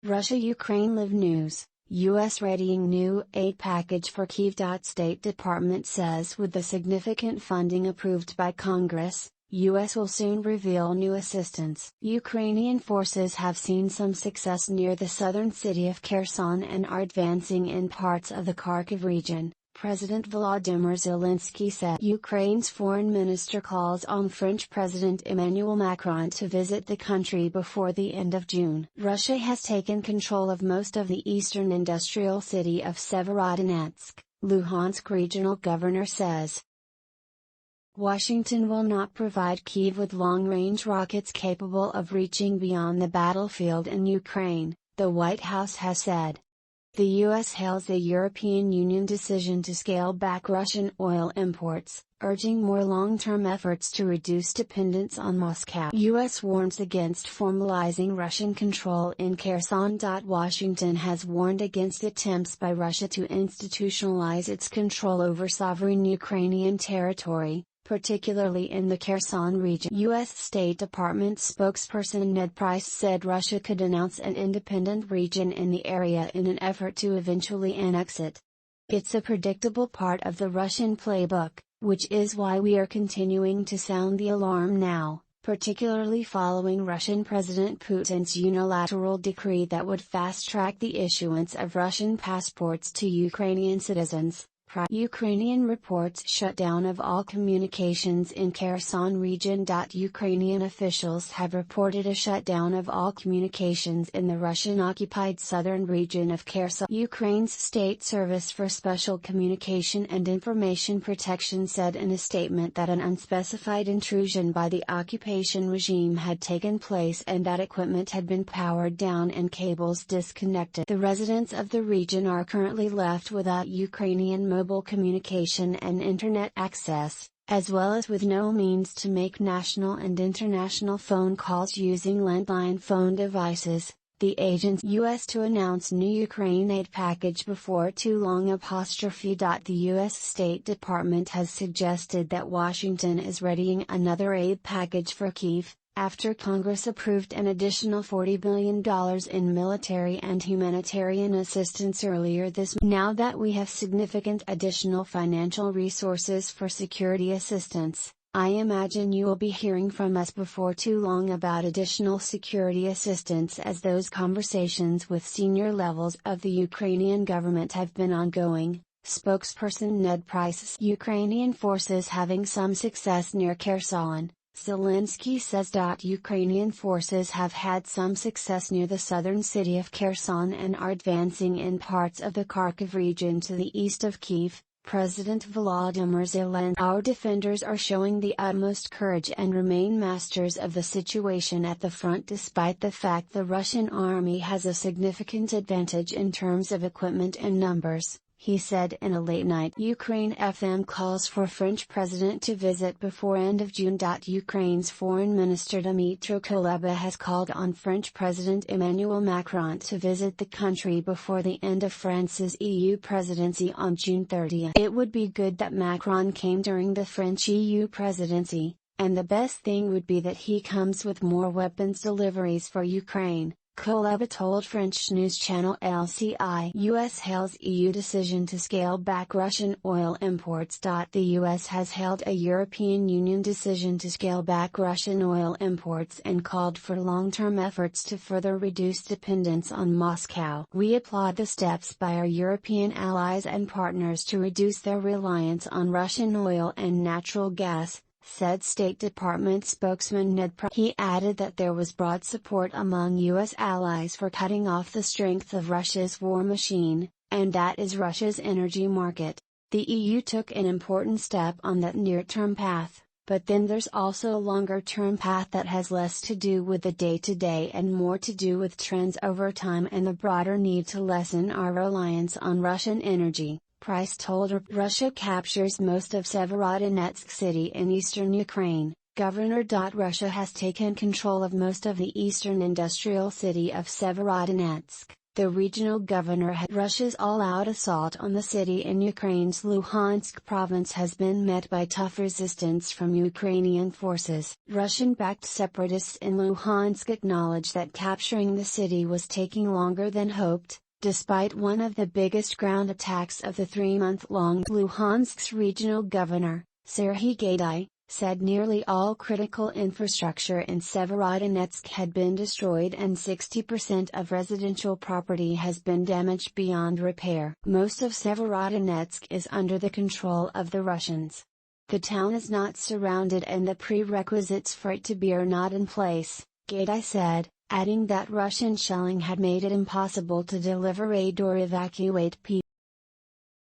Russia-Ukraine Live News, U.S. readying new aid package for Kyiv. State Department says with the significant funding approved by Congress, U.S. will soon reveal new assistance. Ukrainian forces have seen some success near the southern city of Kherson and are advancing in parts of the Kharkiv region, President Volodymyr Zelensky said. Ukraine's foreign minister calls on French President Emmanuel Macron to visit the country before the end of June. Russia has taken control of most of the eastern industrial city of Severodonetsk, Luhansk regional governor says. Washington will not provide Kyiv with long-range rockets capable of reaching beyond the battlefield in Ukraine, the White House has said. The U.S. hails the European Union decision to scale back Russian oil imports, urging more long-term efforts to reduce dependence on Moscow. U.S. warns against formalizing Russian control in Kherson. Washington has warned against attempts by Russia to institutionalize its control over sovereign Ukrainian territory, particularly in the Kherson region. U.S. State Department spokesperson Ned Price said Russia could announce an independent region in the area in an effort to eventually annex it. It's a predictable part of the Russian playbook, which is why we are continuing to sound the alarm now, particularly following Russian President Putin's unilateral decree that would fast-track the issuance of Russian passports to Ukrainian citizens. Ukrainian reports shutdown of all communications in Kherson region. Ukrainian officials have reported a shutdown of all communications in the Russian-occupied southern region of Kherson. Ukraine's State Service for Special Communication and Information Protection said in a statement that an unspecified intrusion by the occupation regime had taken place and that equipment had been powered down and cables disconnected. The residents of the region are currently left without Ukrainian mobile communication and internet access, as well as with no means to make national and international phone calls using landline phone devices, the agency U.S. to announce new Ukraine aid package before too long. The U.S. State Department has suggested that Washington is readying another aid package for Kyiv, after Congress approved an additional $40 billion in military and humanitarian assistance earlier this month. Now that we have significant additional financial resources for security assistance, I imagine you will be hearing from us before too long about additional security assistance, as those conversations with senior levels of the Ukrainian government have been ongoing. Spokesperson Ned Price. Ukrainian forces having some success near Kherson, Zelensky says. Ukrainian forces have had some success near the southern city of Kherson and are advancing in parts of the Kharkiv region to the east of Kyiv, President Volodymyr Zelensky. Our defenders are showing the utmost courage and remain masters of the situation at the front despite the fact the Russian army has a significant advantage in terms of equipment and numbers, he said in a late-night Ukraine FM. Calls for French president to visit before end of June. Ukraine's foreign minister Dmytro Kuleba has called on French President Emmanuel Macron to visit the country before the end of France's EU presidency on June 30. It would be good that Macron came during the French EU presidency, and the best thing would be that he comes with more weapons deliveries for Ukraine, Kuleba told French news channel LCI. U.S. hails EU decision to scale back Russian oil imports. The U.S. has hailed a European Union decision to scale back Russian oil imports and called for long-term efforts to further reduce dependence on Moscow. We applaud the steps by our European allies and partners to reduce their reliance on Russian oil and natural gas, said State Department spokesman Ned Price. He added that there was broad support among U.S. allies for cutting off the strength of Russia's war machine, and that is Russia's energy market. The EU took an important step on that near-term path, but then there's also a longer-term path that has less to do with the day-to-day and more to do with trends over time and the broader need to lessen our reliance on Russian energy, Price told her. Russia captures most of Severodonetsk city in eastern Ukraine, Governor. Russia has taken control of most of the eastern industrial city of Severodonetsk, The regional governor had Russia's all-out assault on the city in Ukraine's Luhansk province has been met by tough resistance from Ukrainian forces. Russian-backed separatists in Luhansk acknowledged that capturing the city was taking longer than hoped, despite one of the biggest ground attacks of the 3-month-long. Luhansk's regional governor, Serhiy Gaidai, said nearly all critical infrastructure in Severodonetsk had been destroyed and 60% of residential property has been damaged beyond repair. Most of Severodonetsk is under the control of the Russians. The town is not surrounded and the prerequisites for it to be are not in place, Gaidai said, adding that Russian shelling had made it impossible to deliver aid or evacuate people.